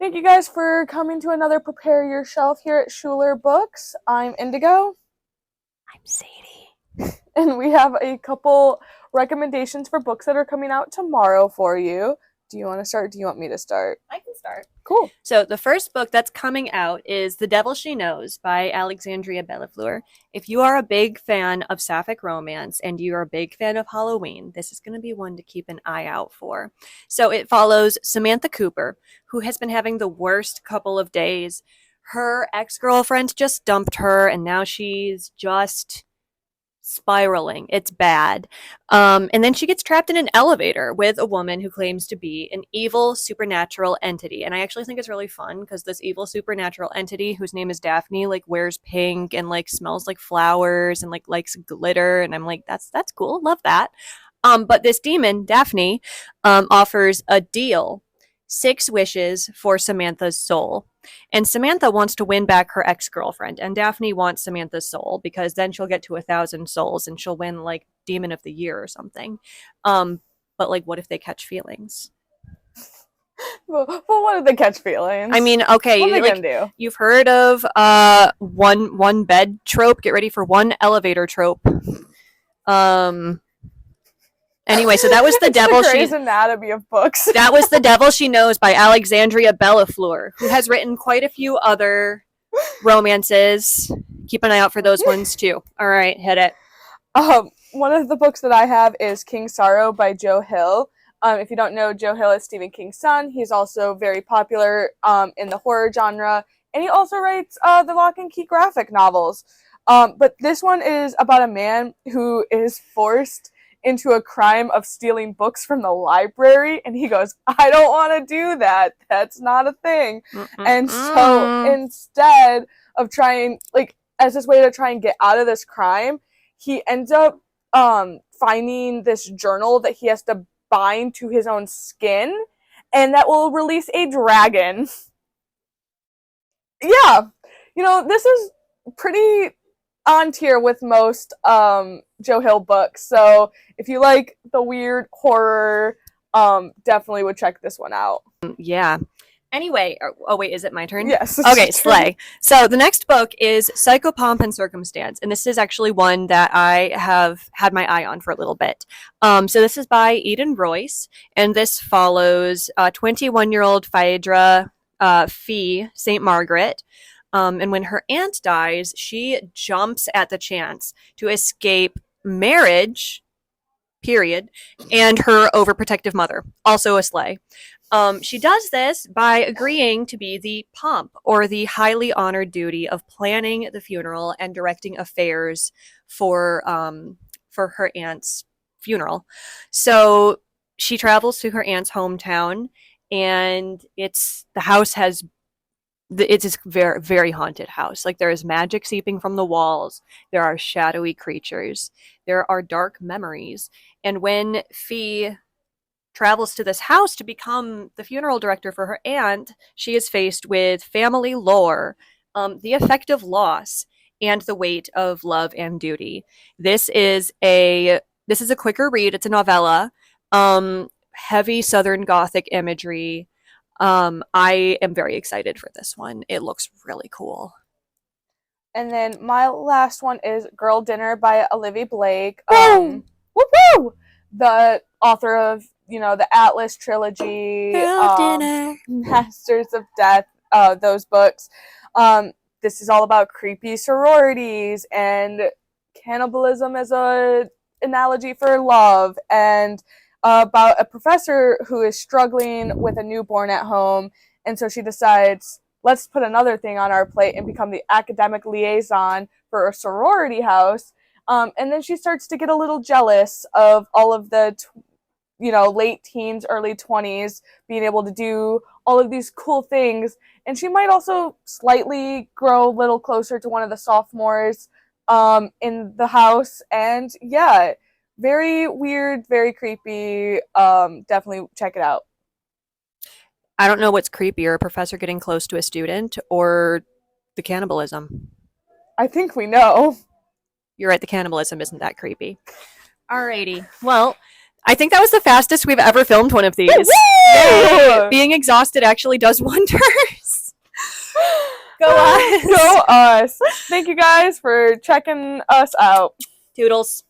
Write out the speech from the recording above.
Thank you guys for coming to another Prepare Your Shelf here at Schuler Books. I'm Indigo, I'm Sadie. and we have a couple recommendations for books that are coming out tomorrow for you. Do you want to start? Do you want me to start? I can start. Cool. So the first book that's coming out is The Devil She Knows by Alexandria Bellafleur. If you are a big fan of sapphic romance and you are a big fan of Halloween, this is going to be one to keep an eye out for. So it follows Samantha Cooper, who has been having the worst couple of days. Her ex-girlfriend just dumped her, and now she's just spiraling. It's bad. And then she gets trapped in an elevator with a woman who claims to be an evil supernatural entity. And I actually think it's really fun because this evil supernatural entity, whose name is Daphne, like wears pink and like smells like flowers and like likes glitter. And I'm like, that's cool. Love that. But this demon, Daphne, offers a deal: 6 wishes for Samantha's soul. And Samantha wants to win back her ex-girlfriend, and Daphne wants Samantha's soul because then she'll get to 1,000 souls and she'll win like Demon of the Year or something. But like, what if they catch feelings? Well, what if they catch feelings? I mean, What are okay, they like gonna do? you've heard of one bed trope. Get ready for one elevator trope. Um. Anyway, so that was the It's the devil Grey's Anatomy of books. That was The Devil She Knows by Alexandria Bellafleur, who has written quite a few other romances. Keep an eye out for those ones too. All right, hit it. One of the books that I have is King Sorrow by Joe Hill. If you don't know, Joe Hill is Stephen King's son. He's also very popular in the horror genre, and he also writes the Lock and Key graphic novels. But this one is about a man who is forced into a crime of stealing books from the library, and he goes, I don't want to do that. That's not a thing. And so instead of trying, like, as his way to try and get out of this crime, he ends up finding this journal that he has to bind to his own skin, and that will release a dragon. Yeah, this is pretty on tier with most Joe Hill books. So if you like the weird horror, definitely would check this one out. Yeah. Anyway, oh wait, is it my turn? Yes. Okay, slay. So the next book is Psychopomp and Circumstance, and this is actually one that I have had my eye on for a little bit. So this is by Eden Royce, and this follows 21-year-old Phaedra Fee St. Margaret. And when her aunt dies, she jumps at the chance to escape marriage, period, and her overprotective mother, also a slay. She does this by agreeing to be the pomp, or the highly honored duty of planning the funeral and directing affairs for her aunt's funeral. So she travels to her aunt's hometown, and the house has it's this very very haunted house. Like, there is magic seeping from the walls. There are shadowy creatures. There are dark memories. And when Fee travels to this house to become the funeral director for her aunt, she is faced with family lore, the effect of loss, and the weight of love and duty. This is a quicker read. It's a novella. Heavy Southern Gothic imagery. I am very excited for this one. It looks really cool. And then my last one is Girl Dinner by Olivia Blake. Woo! Woo! The author of, the Atlas trilogy, Girl Dinner, Masters of Death, those books. This is all about creepy sororities and cannibalism as a analogy for love, and about a professor who is struggling with a newborn at home, and so she decides, let's put another thing on our plate and become the academic liaison for a sorority house. And then she starts to get a little jealous of all of the late teens, early 20s being able to do all of these cool things, and she might also slightly grow a little closer to one of the sophomores in the house. And yeah, very weird, very creepy. Definitely check it out. I don't know what's creepier, a professor getting close to a student or the cannibalism. I think we know. You're right, the cannibalism isn't that creepy. Alrighty. Well, I think that was the fastest we've ever filmed one of these. Woo! Being exhausted actually does wonders. Go us. Go us. Thank you guys for checking us out. Toodles.